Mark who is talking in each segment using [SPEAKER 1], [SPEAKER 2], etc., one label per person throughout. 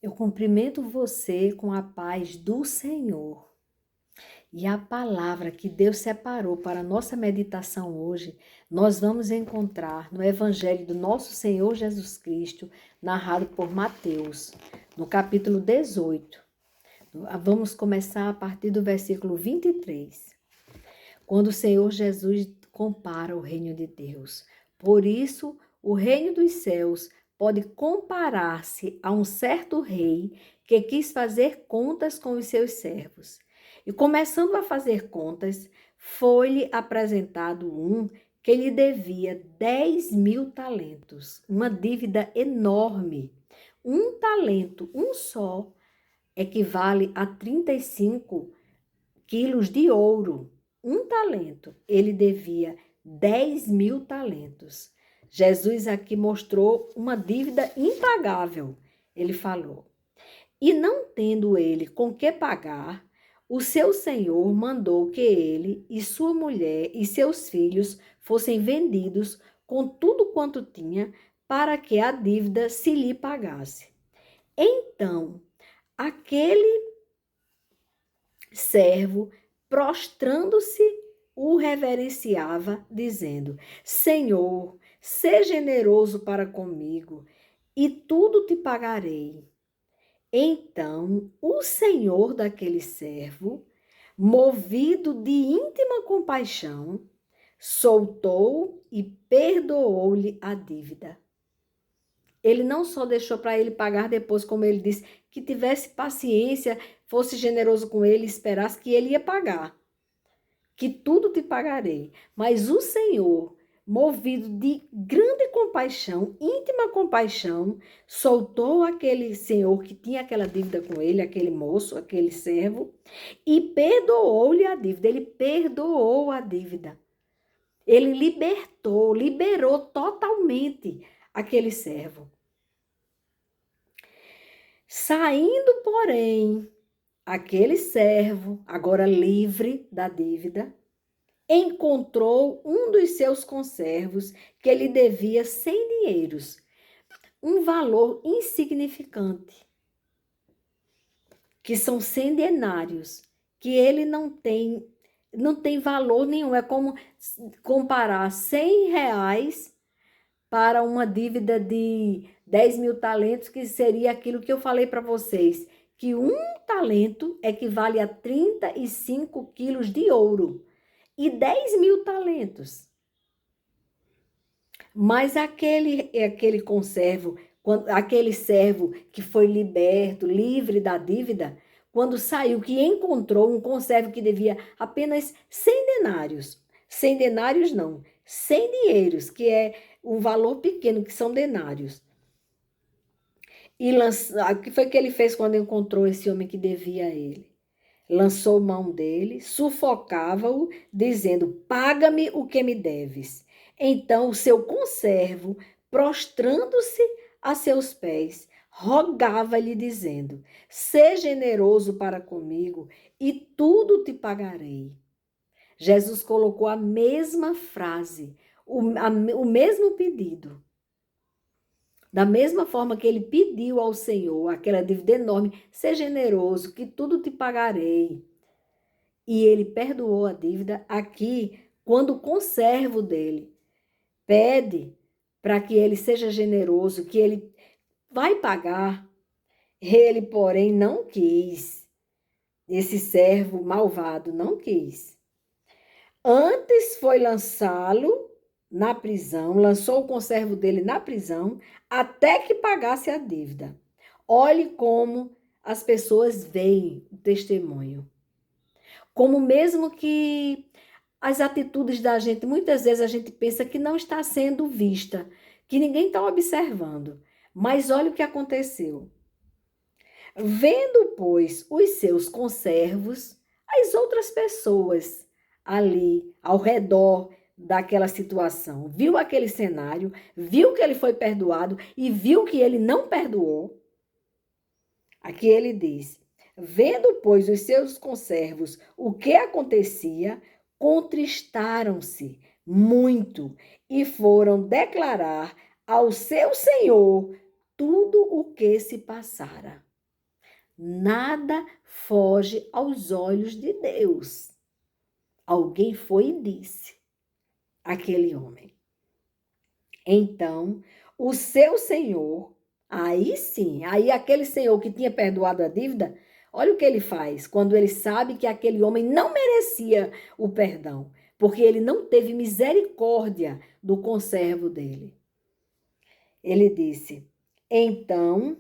[SPEAKER 1] Eu cumprimento você com a paz do Senhor. E a palavra que Deus separou para a nossa meditação hoje, nós vamos encontrar no Evangelho do nosso Senhor Jesus Cristo, narrado por Mateus, no capítulo 18. Vamos começar a partir do versículo 23. Quando o Senhor Jesus compara o reino de Deus. Por isso, o reino dos céus pode comparar-se a um certo rei que quis fazer contas com os seus servos. E começando a fazer contas, foi-lhe apresentado um que lhe devia 10.000 talentos, uma dívida enorme. Um talento, um só, equivale a 35 quilos de ouro. Um talento, ele devia 10.000 talentos. Jesus aqui mostrou uma dívida impagável. Ele falou: e não tendo ele com que pagar, o seu senhor mandou que ele e sua mulher e seus filhos fossem vendidos com tudo quanto tinha, para que a dívida se lhe pagasse. Então, aquele servo, prostrando-se, o reverenciava, dizendo: Senhor, seja generoso para comigo, e tudo te pagarei. Então, o senhor daquele servo, movido de íntima compaixão, soltou e perdoou-lhe a dívida. Ele não só deixou para ele pagar depois, como ele disse, que tivesse paciência, fosse generoso com ele, esperasse que ele ia pagar. Que tudo te pagarei. Mas o Senhor, movido de grande compaixão, íntima compaixão, soltou aquele senhor que tinha aquela dívida com ele, aquele moço, aquele servo, e perdoou-lhe a dívida. Ele perdoou a dívida. Ele liberou totalmente aquele servo. Saindo, porém, aquele servo, agora livre da dívida, encontrou um dos seus conservos que lhe devia 100 dinheiros, um valor insignificante, que são 100 denários, que ele não tem valor nenhum. É como comparar 100 reais para uma dívida de 10.000 talentos, que seria aquilo que eu falei para vocês, que um talento equivale a 35 quilos de ouro e 10.000 talentos. Mas aquele conservo, aquele servo que foi liberto, livre da dívida, quando saiu, que encontrou um conservo que devia apenas 100 denários. 100 denários não, 100 dinheiros, que é um valor pequeno, que são denários. E o que foi que ele fez quando encontrou esse homem que devia a ele? Lançou mão dele, sufocava-o, dizendo: paga-me o que me deves. Então o seu conservo, prostrando-se a seus pés, rogava-lhe, dizendo: seja generoso para comigo e tudo te pagarei. Jesus colocou a mesma frase, o mesmo pedido. Da mesma forma que ele pediu ao Senhor aquela dívida enorme: seja generoso, que tudo te pagarei. E ele perdoou a dívida. Aqui, quando o conservo dele pede para que ele seja generoso, que ele vai pagar, ele, porém, não quis. Esse servo malvado não quis. Antes foi lançá-lo na prisão, lançou o conservo dele na prisão, até que pagasse a dívida. Olhe como as pessoas veem o testemunho. Como mesmo que as atitudes da gente, muitas vezes a gente pensa que não está sendo vista, que ninguém está observando. Mas olha o que aconteceu. Vendo, pois, os seus conservos, as outras pessoas ali ao redor daquela situação, viu aquele cenário, viu que ele foi perdoado e viu que ele não perdoou. Aqui ele diz: vendo, pois, os seus conservos o que acontecia, contristaram-se muito e foram declarar ao seu senhor tudo o que se passara. Nada foge aos olhos de Deus. Alguém foi e disse àquele homem. Então, o seu senhor, aí sim, aí aquele senhor que tinha perdoado a dívida, olha o que ele faz quando ele sabe que aquele homem não merecia o perdão, porque ele não teve misericórdia do conservo dele. Ele disse: então,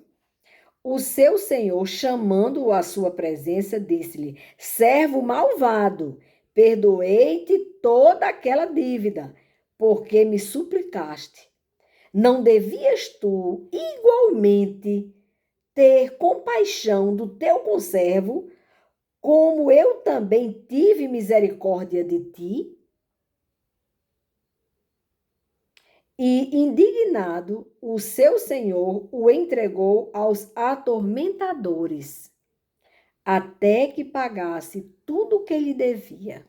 [SPEAKER 1] o seu senhor, chamando-o à sua presença, disse-lhe: servo malvado, perdoei-te toda aquela dívida, porque me suplicaste. Não devias tu, igualmente, ter compaixão do teu conservo, como eu também tive misericórdia de ti? E, indignado, o seu senhor o entregou aos atormentadores, até que pagasse tudo o que lhe devia.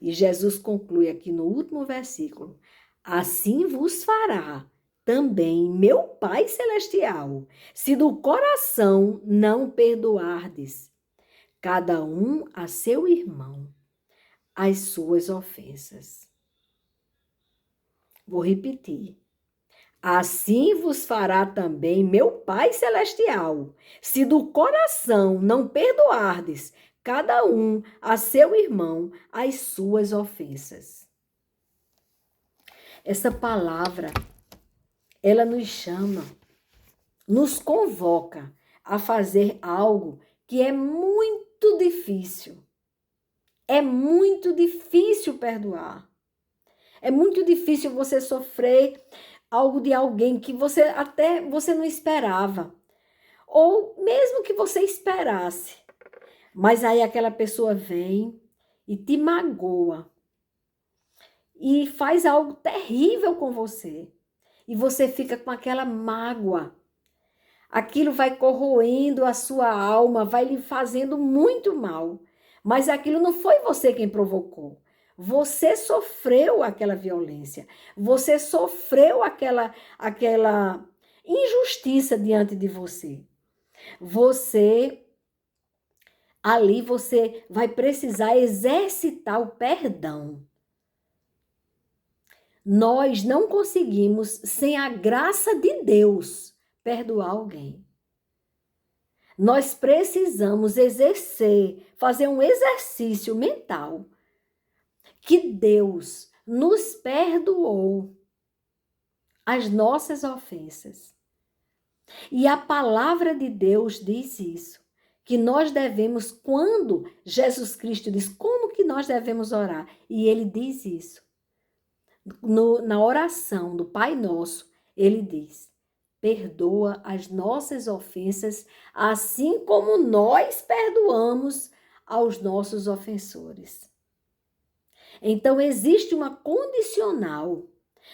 [SPEAKER 1] E Jesus conclui aqui no último versículo: assim vos fará também meu Pai Celestial, se do coração não perdoardes, cada um a seu irmão, as suas ofensas. Vou repetir. Assim vos fará também meu Pai Celestial, se do coração não perdoardes, cada um a seu irmão, as suas ofensas. Essa palavra, ela nos chama, nos convoca a fazer algo que é muito difícil. É muito difícil perdoar. É muito difícil você sofrer algo de alguém que você não esperava. Ou mesmo que você esperasse. Mas aí aquela pessoa vem e te magoa. E faz algo terrível com você. E você fica com aquela mágoa. Aquilo vai corroendo a sua alma, vai lhe fazendo muito mal. Mas aquilo não foi você quem provocou. Você sofreu aquela violência. Você sofreu aquela injustiça diante de você. Ali você vai precisar exercitar o perdão. Nós não conseguimos, sem a graça de Deus, perdoar alguém. Nós precisamos fazer um exercício mental que Deus nos perdoou as nossas ofensas. E a palavra de Deus diz isso, que nós devemos, quando Jesus Cristo diz como que nós devemos orar, e ele diz isso. Na oração do Pai Nosso, ele diz: perdoa as nossas ofensas, assim como nós perdoamos aos nossos ofensores. Então, existe uma condicional.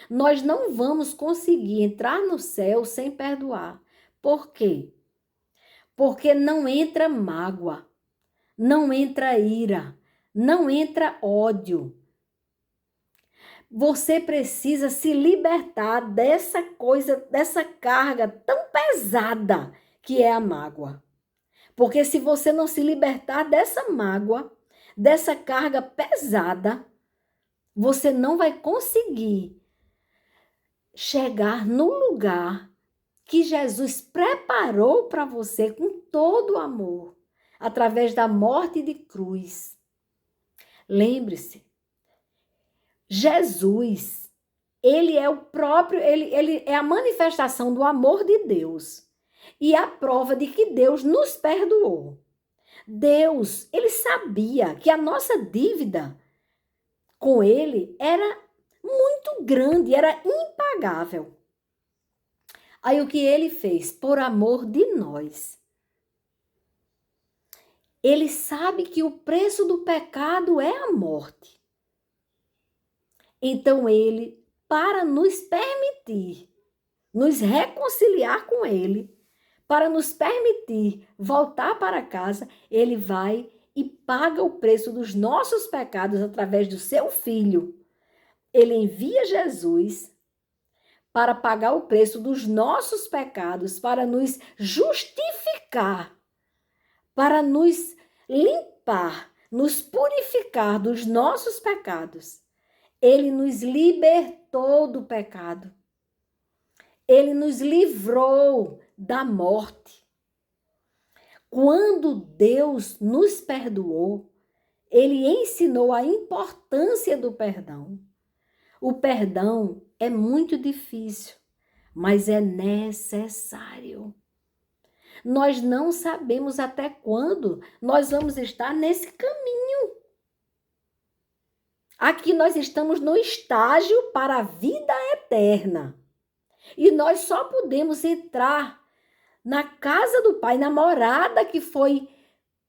[SPEAKER 1] Nós não vamos conseguir entrar no céu sem perdoar. Por quê? Porque não entra mágoa, não entra ira, não entra ódio. Você precisa se libertar dessa coisa, dessa carga tão pesada que é a mágoa. Porque se você não se libertar dessa mágoa, dessa carga pesada, você não vai conseguir chegar no lugar que Jesus preparou para você com todo o amor, através da morte de cruz. Lembre-se, Jesus, ele é o próprio, ele é a manifestação do amor de Deus e a prova de que Deus nos perdoou. Deus, ele sabia que a nossa dívida com ele era muito grande, era impagável. Aí o que ele fez? Por amor de nós. Ele sabe que o preço do pecado é a morte. Então ele, para nos permitir, nos reconciliar com ele, para nos permitir voltar para casa, ele vai e paga o preço dos nossos pecados através do seu Filho. Ele envia Jesus para pagar o preço dos nossos pecados, para nos justificar, para nos limpar, nos purificar dos nossos pecados. Ele nos libertou do pecado. Ele nos livrou da morte. Quando Deus nos perdoou, ele ensinou a importância do perdão. O perdão é muito difícil, mas é necessário. Nós não sabemos até quando nós vamos estar nesse caminho. Aqui nós estamos no estágio para a vida eterna. E nós só podemos entrar na casa do Pai, na morada que foi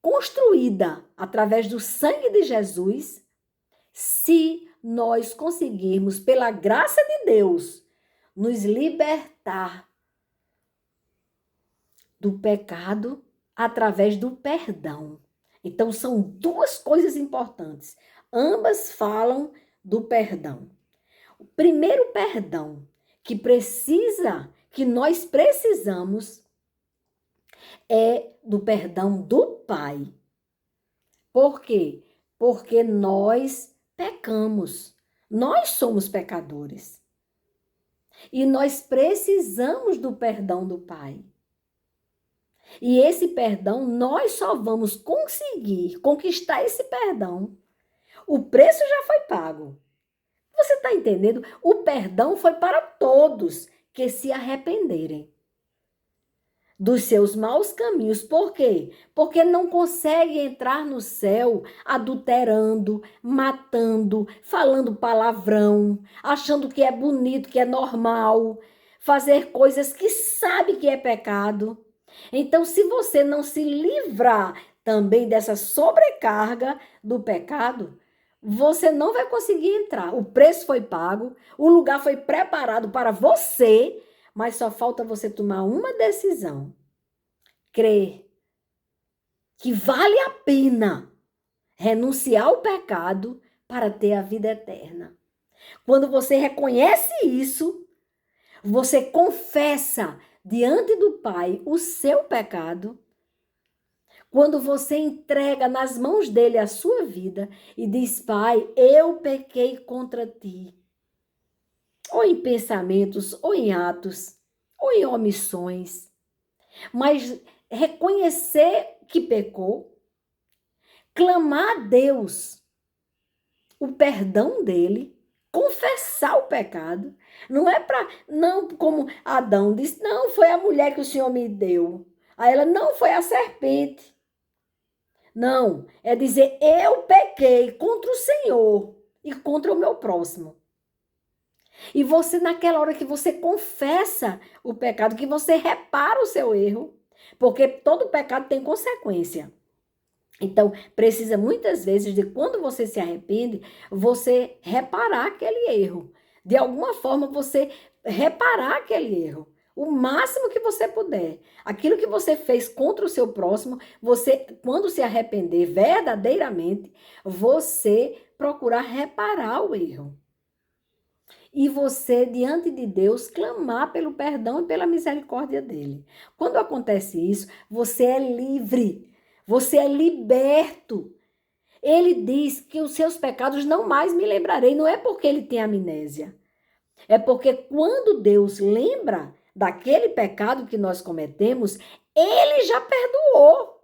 [SPEAKER 1] construída através do sangue de Jesus, se nós conseguirmos, pela graça de Deus, nos libertar do pecado através do perdão. Então, são duas coisas importantes. Ambas falam do perdão. O primeiro perdão que nós precisamos é do perdão do Pai. Por quê? Porque nós pecamos. Nós somos pecadores. E nós precisamos do perdão do Pai. E esse perdão, nós só vamos conseguir conquistar esse perdão. O preço já foi pago. Você está entendendo? O perdão foi para todos que se arrependerem dos seus maus caminhos. Por quê? Porque não consegue entrar no céu adulterando, matando, falando palavrão, achando que é bonito, que é normal, fazer coisas que sabe que é pecado. Então, se você não se livrar também dessa sobrecarga do pecado, você não vai conseguir entrar. O preço foi pago, o lugar foi preparado para você, mas só falta você tomar uma decisão. Crer que vale a pena renunciar ao pecado para ter a vida eterna. Quando você reconhece isso, você confessa diante do Pai o seu pecado. Quando você entrega nas mãos dele a sua vida e diz: Pai, eu pequei contra ti. Ou em pensamentos, ou em atos, ou em omissões. Mas reconhecer que pecou, clamar a Deus o perdão dele, confessar o pecado. Não como Adão disse, não, foi a mulher que o Senhor me deu. Aí ela, não, foi a serpente. Não, é dizer, eu pequei contra o Senhor e contra o meu próximo. E você, naquela hora que você confessa o pecado, que você repara o seu erro, porque todo pecado tem consequência. Então, precisa muitas vezes de quando você se arrepende, você reparar aquele erro. De alguma forma, você reparar aquele erro. O máximo que você puder. Aquilo que você fez contra o seu próximo, você, quando se arrepender verdadeiramente, você procurar reparar o erro. E você, diante de Deus, clamar pelo perdão e pela misericórdia dele. Quando acontece isso, você é livre. Você é liberto. Ele diz que os seus pecados não mais me lembrarei. Não é porque ele tem amnésia. É porque quando Deus lembra daquele pecado que nós cometemos, ele já perdoou.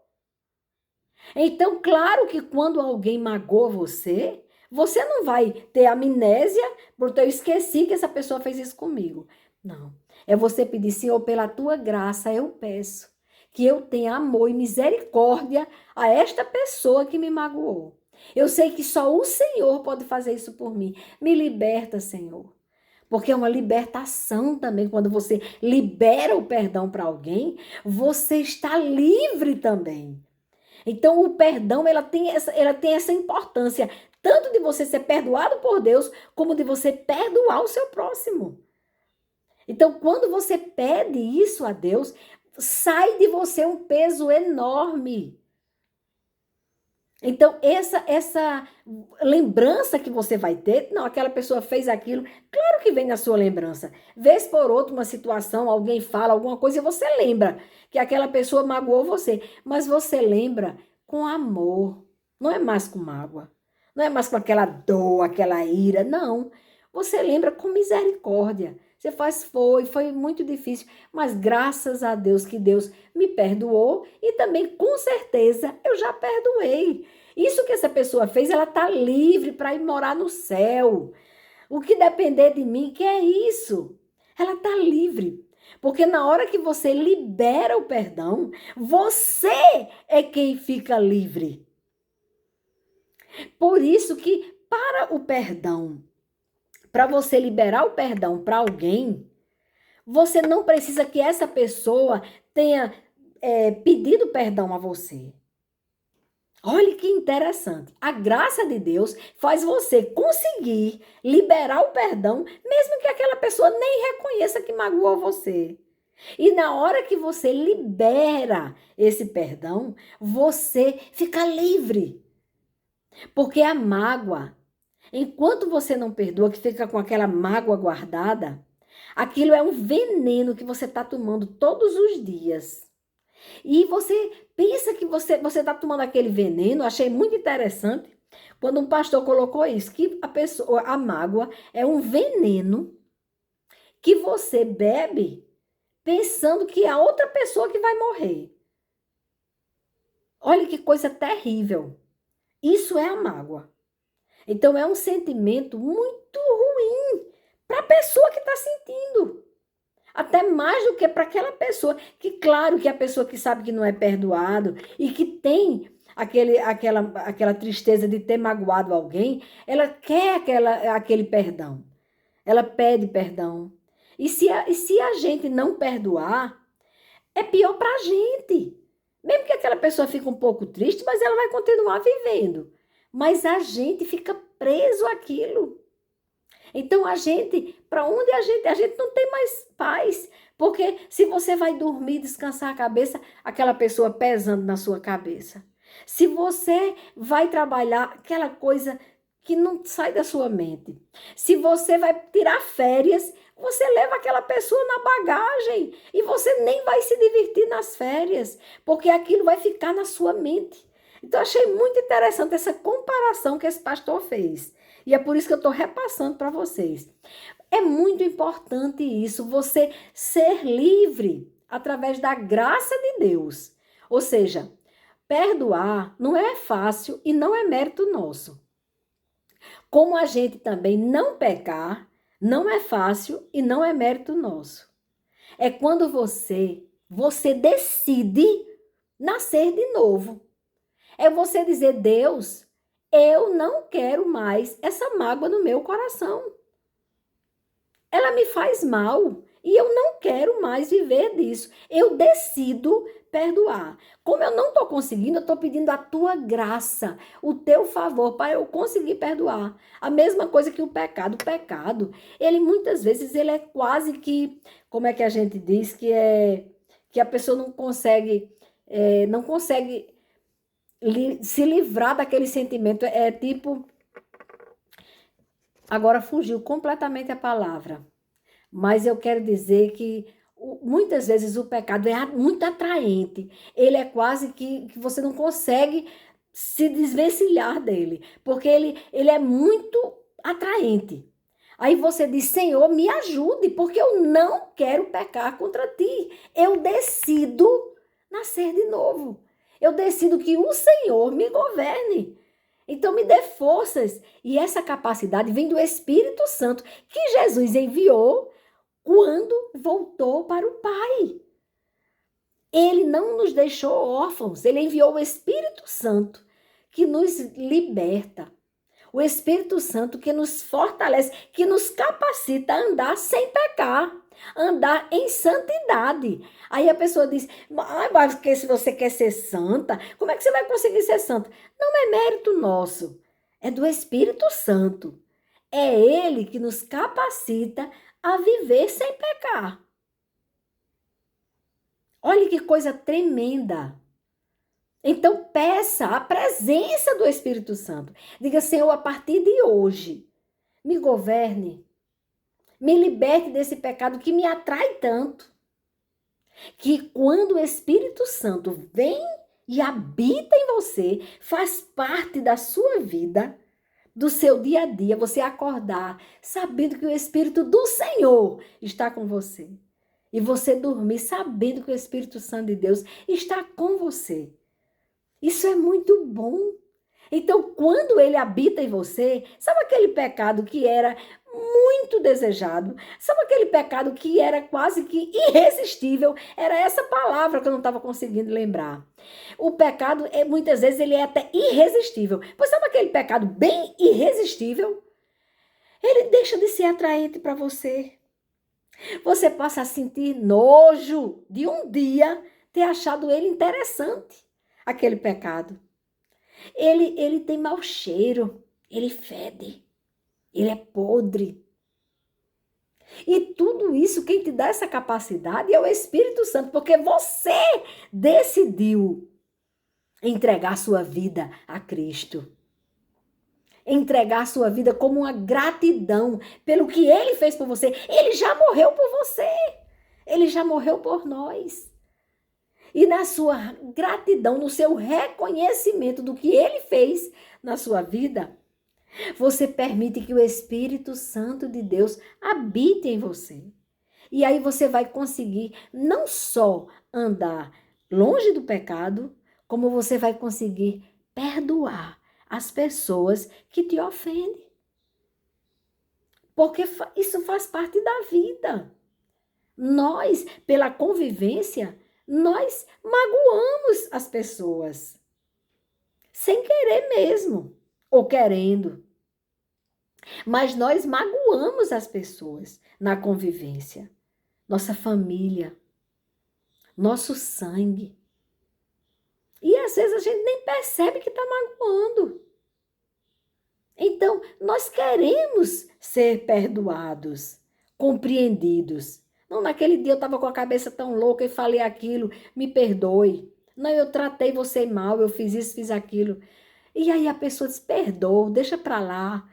[SPEAKER 1] Então, claro que quando alguém magoa você, você não vai ter amnésia porque eu esqueci que essa pessoa fez isso comigo. Não. É você pedir, Senhor, pela tua graça eu peço que eu tenha amor e misericórdia a esta pessoa que me magoou. Eu sei que só o Senhor pode fazer isso por mim. Me liberta, Senhor. Porque é uma libertação também. Quando você libera o perdão para alguém, você está livre também. Então, o perdão, ela tem essa importância, tanto de você ser perdoado por Deus, como de você perdoar o seu próximo. Então, quando você pede isso a Deus, sai de você um peso enorme. Então, essa lembrança que você vai ter, não, aquela pessoa fez aquilo, claro que vem na sua lembrança. Vez por outra, uma situação, alguém fala alguma coisa e você lembra que aquela pessoa magoou você, mas você lembra com amor, não é mais com mágoa, não é mais com aquela dor, aquela ira, não. Você lembra com misericórdia. Você faz, foi muito difícil, mas graças a Deus que Deus me perdoou e também, com certeza, eu já perdoei. Isso que essa pessoa fez, ela está livre para ir morar no céu. O que depender de mim, que é isso? Ela está livre. Porque na hora que você libera o perdão, você é quem fica livre. Por isso que para o perdão, para você liberar o perdão para alguém, você não precisa que essa pessoa tenha pedido perdão a você. Olha que interessante. A graça de Deus faz você conseguir liberar o perdão, mesmo que aquela pessoa nem reconheça que magoou você. E na hora que você libera esse perdão, você fica livre. Porque a mágoa, enquanto você não perdoa, que fica com aquela mágoa guardada, aquilo é um veneno que você está tomando todos os dias. E você pensa que você está tomando aquele veneno. Achei muito interessante quando um pastor colocou isso, que a mágoa é um veneno que você bebe pensando que é a outra pessoa que vai morrer. Olha que coisa terrível. Isso é a mágoa. Então é um sentimento muito ruim para a pessoa que está sentindo. Até mais do que para aquela pessoa, que claro que a pessoa que sabe que não é perdoado e que tem aquela tristeza de ter magoado alguém, ela quer aquele perdão. Ela pede perdão. E se a gente não perdoar, é pior para a gente. Mesmo que aquela pessoa fique um pouco triste, mas ela vai continuar vivendo. Mas a gente fica preso àquilo. Então para onde a gente não tem mais paz, porque se você vai dormir, descansar a cabeça, aquela pessoa pesando na sua cabeça. Se você vai trabalhar, aquela coisa que não sai da sua mente. Se você vai tirar férias, você leva aquela pessoa na bagagem e você nem vai se divertir nas férias, porque aquilo vai ficar na sua mente. Então, achei muito interessante essa comparação que esse pastor fez. E é por isso que eu estou repassando para vocês. É muito importante isso, você ser livre através da graça de Deus. Ou seja, perdoar não é fácil e não é mérito nosso. Como a gente também não pecar, não é fácil e não é mérito nosso. É quando você decide nascer de novo. É você dizer, Deus, eu não quero mais essa mágoa no meu coração. Ela me faz mal e eu não quero mais viver disso. Eu decido perdoar. Como eu não estou conseguindo, eu estou pedindo a tua graça, o teu favor para eu conseguir perdoar. A mesma coisa que o pecado. O pecado, ele muitas vezes ele é quase que, como é que a gente diz, que a pessoa não consegue se livrar daquele sentimento. É tipo, agora fugiu completamente a palavra, mas eu quero dizer que muitas vezes o pecado é muito atraente, ele é quase que você não consegue se desvencilhar dele, porque ele é muito atraente. Aí você diz, Senhor, me ajude, porque eu não quero pecar contra ti. Eu decido nascer de novo. Eu decido que o Senhor me governe. Então me dê forças. E essa capacidade vem do Espírito Santo que Jesus enviou quando voltou para o Pai. Ele não nos deixou órfãos. Ele enviou o Espírito Santo que nos liberta. O Espírito Santo que nos fortalece, que nos capacita a andar sem pecar, andar em santidade. Aí a pessoa diz, mas se você quer ser santa, como é que você vai conseguir ser santa? Não é mérito nosso, é do Espírito Santo. É Ele que nos capacita a viver sem pecar. Olha que coisa tremenda. Então, peça a presença do Espírito Santo. Diga, Senhor, a partir de hoje, me governe, me liberte desse pecado que me atrai tanto, que quando o Espírito Santo vem e habita em você, faz parte da sua vida, do seu dia a dia, você acordar sabendo que o Espírito do Senhor está com você. E você dormir sabendo que o Espírito Santo de Deus está com você. Isso é muito bom. Então, quando ele habita em você, sabe aquele pecado que era muito desejado? Sabe aquele pecado que era quase que irresistível? Era essa palavra que eu não estava conseguindo lembrar. O pecado, muitas vezes, ele é até irresistível. Pois sabe aquele pecado bem irresistível? Ele deixa de ser atraente para você. Você passa a sentir nojo de um dia ter achado ele interessante, aquele pecado. Ele tem mau cheiro, ele fede, ele é podre. E tudo isso, quem te dá essa capacidade é o Espírito Santo, porque você decidiu entregar sua vida a Cristo. Entregar sua vida como uma gratidão pelo que ele fez por você. Ele já morreu por você. Ele já morreu por nós. E na sua gratidão, no seu reconhecimento do que ele fez na sua vida, você permite que o Espírito Santo de Deus habite em você. E aí você vai conseguir não só andar longe do pecado, como você vai conseguir perdoar as pessoas que te ofendem. Porque isso faz parte da vida. Nós, pela convivência, nós magoamos as pessoas. Sem querer mesmo, ou querendo. Mas nós magoamos as pessoas na convivência. Nossa família, nosso sangue. E às vezes a gente nem percebe que está magoando. Então, nós queremos ser perdoados, compreendidos. Não, naquele dia eu estava com a cabeça tão louca e falei aquilo, me perdoe. Não, eu tratei você mal, eu fiz isso, fiz aquilo. E aí a pessoa diz, perdoa, deixa para lá.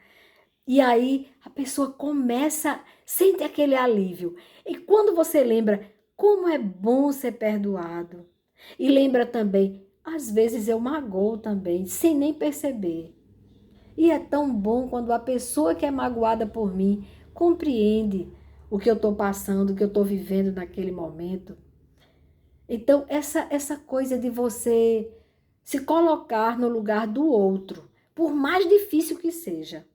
[SPEAKER 1] E aí a pessoa começa, sente aquele alívio. E quando você lembra como é bom ser perdoado. E lembra também, às vezes eu magoo também, sem nem perceber. E é tão bom quando a pessoa que é magoada por mim compreende o que eu estou passando, o que eu estou vivendo naquele momento. Então, essa coisa de você se colocar no lugar do outro, por mais difícil que seja.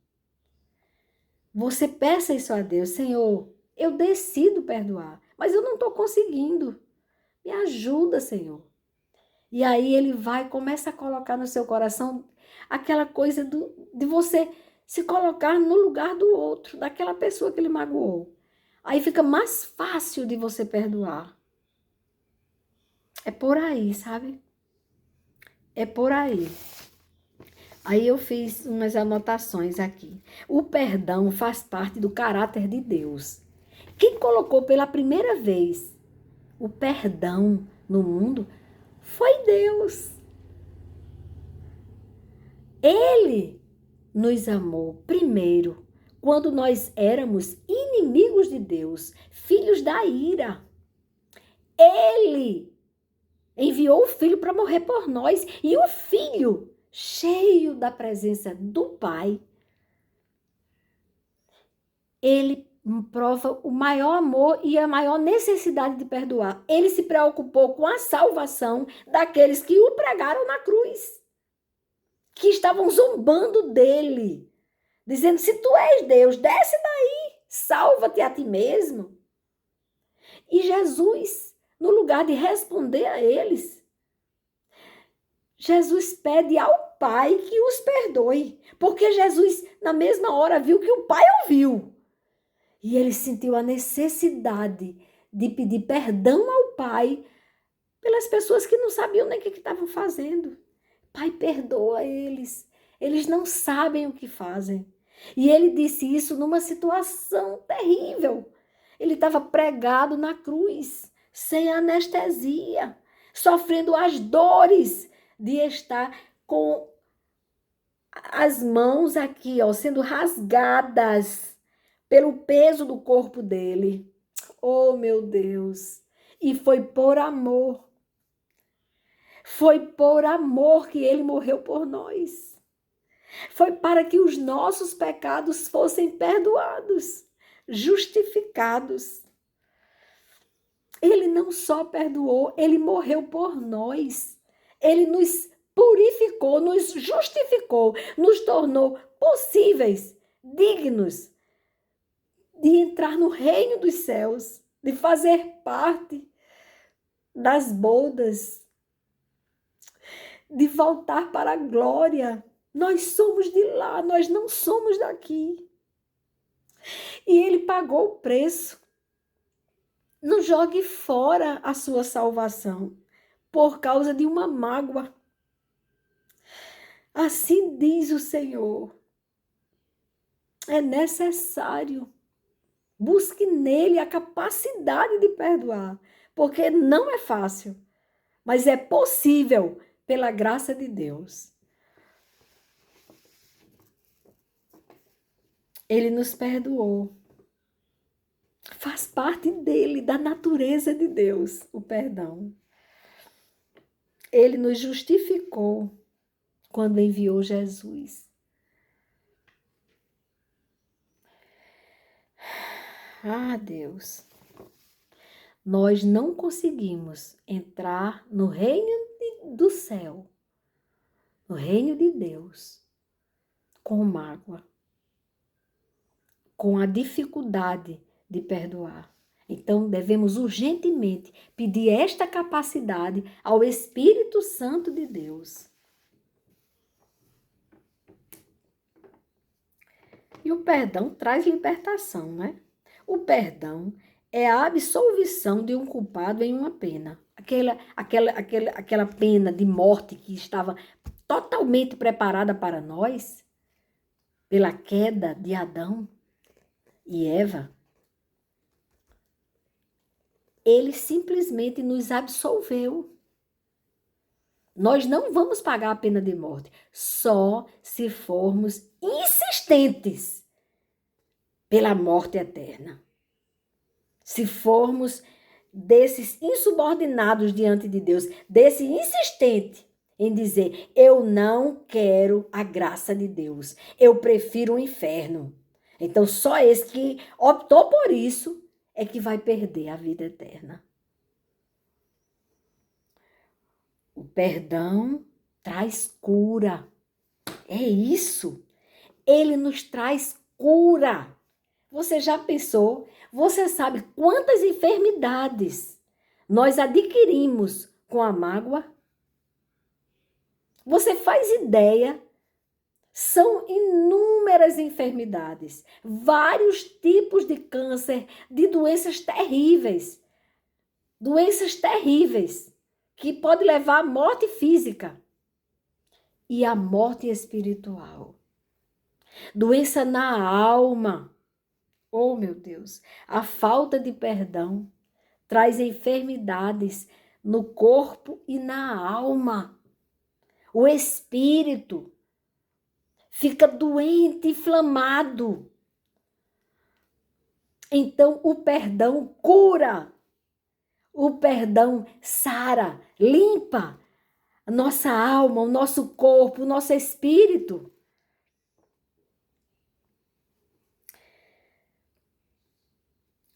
[SPEAKER 1] Você peça isso a Deus, Senhor, eu decido perdoar, mas eu não estou conseguindo. Me ajuda, Senhor. E aí ele começa a colocar no seu coração aquela coisa de você se colocar no lugar do outro, daquela pessoa que ele magoou. Aí fica mais fácil de você perdoar. É por aí, sabe? É por aí. Aí eu fiz umas anotações aqui. O perdão faz parte do caráter de Deus. Quem colocou pela primeira vez o perdão no mundo foi Deus. Ele nos amou primeiro, quando nós éramos inimigos de Deus, filhos da ira. Ele enviou o Filho para morrer por nós. E o Filho, cheio da presença do Pai, ele prova o maior amor e a maior necessidade de perdoar. Ele se preocupou com a salvação daqueles que o pregaram na cruz, que estavam zombando dele, dizendo, se tu és Deus, desce daí, salva-te a ti mesmo. E Jesus, no lugar de responder a eles, Jesus pede ao Pai que os perdoe, porque Jesus, na mesma hora, viu que o Pai ouviu. E ele sentiu a necessidade de pedir perdão ao Pai pelas pessoas que não sabiam nem o que estavam fazendo. Pai, perdoa eles. Eles não sabem o que fazem. E ele disse isso numa situação terrível. Ele estava pregado na cruz, sem anestesia, sofrendo as dores de estar com as mãos aqui, ó, sendo rasgadas pelo peso do corpo dele. Oh, meu Deus! E foi por amor. Foi por amor que ele morreu por nós. Foi para que os nossos pecados fossem perdoados, justificados. Ele não só perdoou, ele morreu por nós. Ele nos purificou, nos justificou, nos tornou possíveis, dignos de entrar no reino dos céus, de fazer parte das bodas, de voltar para a glória. Nós somos de lá, nós não somos daqui. E ele pagou o preço. Não jogue fora a sua salvação por causa de uma mágoa. Assim diz o Senhor. É necessário. Busque nele a capacidade de perdoar, porque não é fácil, mas é possível pela graça de Deus. Ele nos perdoou. Faz parte dele, da natureza de Deus, o perdão. Ele nos justificou quando enviou Jesus. Ah, Deus, nós não conseguimos entrar no reino do céu, no reino de Deus, com mágoa, com a dificuldade de perdoar. Então, devemos urgentemente pedir esta capacidade ao Espírito Santo de Deus. E o perdão traz libertação, né? O perdão é a absolvição de um culpado em uma pena. Aquela pena de morte que estava totalmente preparada para nós, pela queda de Adão e Eva. Ele simplesmente nos absolveu. Nós não vamos pagar a pena de morte, só se formos insistentes pela morte eterna. Se formos desses insubordinados diante de Deus, desse insistente em dizer, eu não quero a graça de Deus, eu prefiro o inferno. Então, só esse que optou por isso é que vai perder a vida eterna. O perdão traz cura. É isso. Ele nos traz cura. Você já pensou? Você sabe quantas enfermidades nós adquirimos com a mágoa? Você faz ideia? São inúmeras enfermidades, vários tipos de câncer, de doenças terríveis. Doenças terríveis que pode levar à morte física e à morte espiritual. Doença na alma. Oh, meu Deus, a falta de perdão traz enfermidades no corpo e na alma. O espírito fica doente, inflamado. Então, o perdão cura. O perdão sara, limpa a nossa alma, o nosso corpo, o nosso espírito.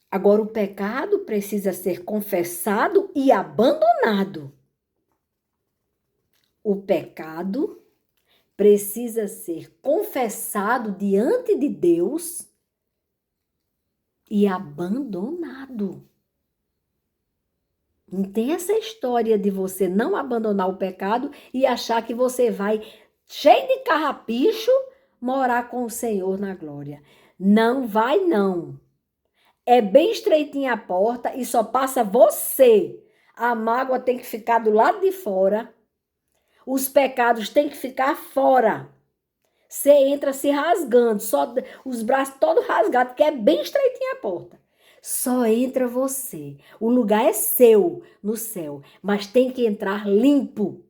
[SPEAKER 1] Agora, o pecado precisa ser confessado e abandonado. O pecado precisa ser confessado diante de Deus e abandonado. Não tem essa história de você não abandonar o pecado e achar que você vai, cheio de carrapicho, morar com o Senhor na glória. Não vai, não. É bem estreitinha a porta e só passa você. A mágoa tem que ficar do lado de fora. Os pecados têm que ficar fora. Você entra se rasgando, só os braços todos rasgados, porque é bem estreitinha a porta. Só entra você. O lugar é seu no céu, mas tem que entrar limpo.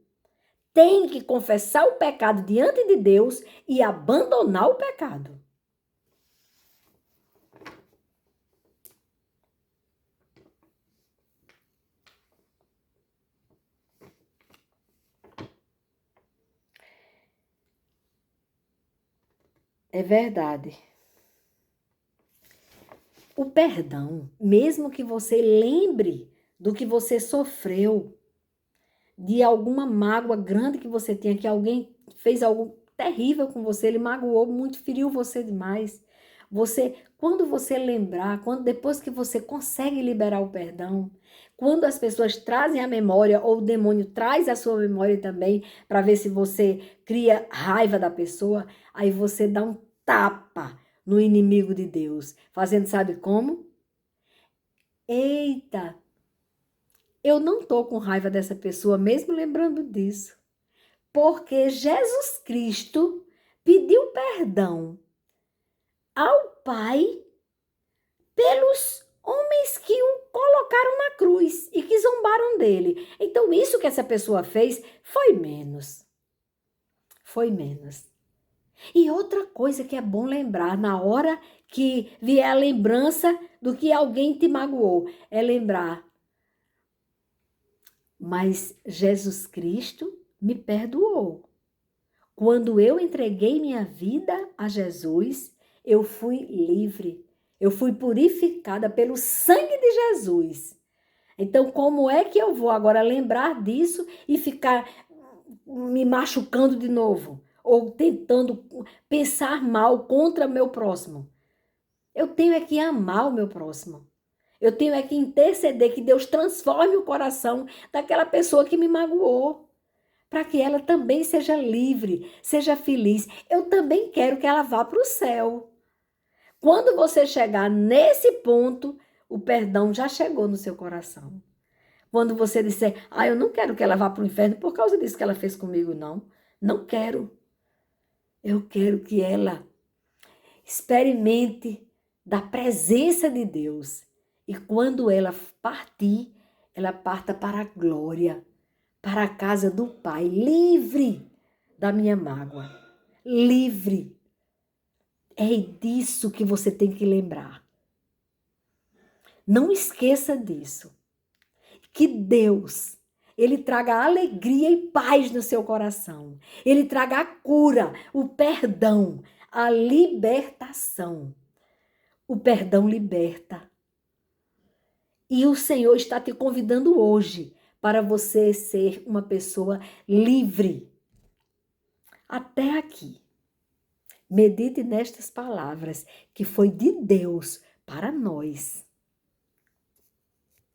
[SPEAKER 1] tem que confessar o pecado diante de Deus e abandonar o pecado. É verdade. O perdão, mesmo que você lembre do que você sofreu, de alguma mágoa grande que você tinha, que alguém fez algo terrível com você, ele magoou muito, feriu você demais. Quando você lembrar, quando depois que você consegue liberar o perdão, quando as pessoas trazem a memória ou o demônio traz a sua memória também para ver se você cria raiva da pessoa, aí você dá um tapa no inimigo de Deus, fazendo sabe como? Eita, eu não tô com raiva dessa pessoa mesmo lembrando disso. Porque Jesus Cristo pediu perdão ao Pai pelos homens que o colocaram na cruz e que zombaram dele. Então, isso que essa pessoa fez foi menos. Foi menos. E outra coisa que é bom lembrar na hora que vier a lembrança do que alguém te magoou, é lembrar: mas Jesus Cristo me perdoou. Quando eu entreguei minha vida a Jesus, eu fui livre. Eu fui purificada pelo sangue de Jesus. Então, como é que eu vou agora lembrar disso e ficar me machucando de novo? Ou tentando pensar mal contra meu próximo? Eu tenho é que amar o meu próximo. Eu tenho é que interceder que Deus transforme o coração daquela pessoa que me magoou, para que ela também seja livre, seja feliz. Eu também quero que ela vá para o céu. Quando você chegar nesse ponto, o perdão já chegou no seu coração. Quando você disser, eu não quero que ela vá para o inferno por causa disso que ela fez comigo, não. Não quero. Eu quero que ela experimente da presença de Deus. E quando ela partir, ela parta para a glória, para a casa do Pai, livre da minha mágoa, livre. É disso que você tem que lembrar. Não esqueça disso. Que Deus, Ele traga alegria e paz no seu coração. Ele traga a cura, o perdão, a libertação. O perdão liberta. E o Senhor está te convidando hoje para você ser uma pessoa livre. Até aqui. Medite nestas palavras que foi de Deus para nós.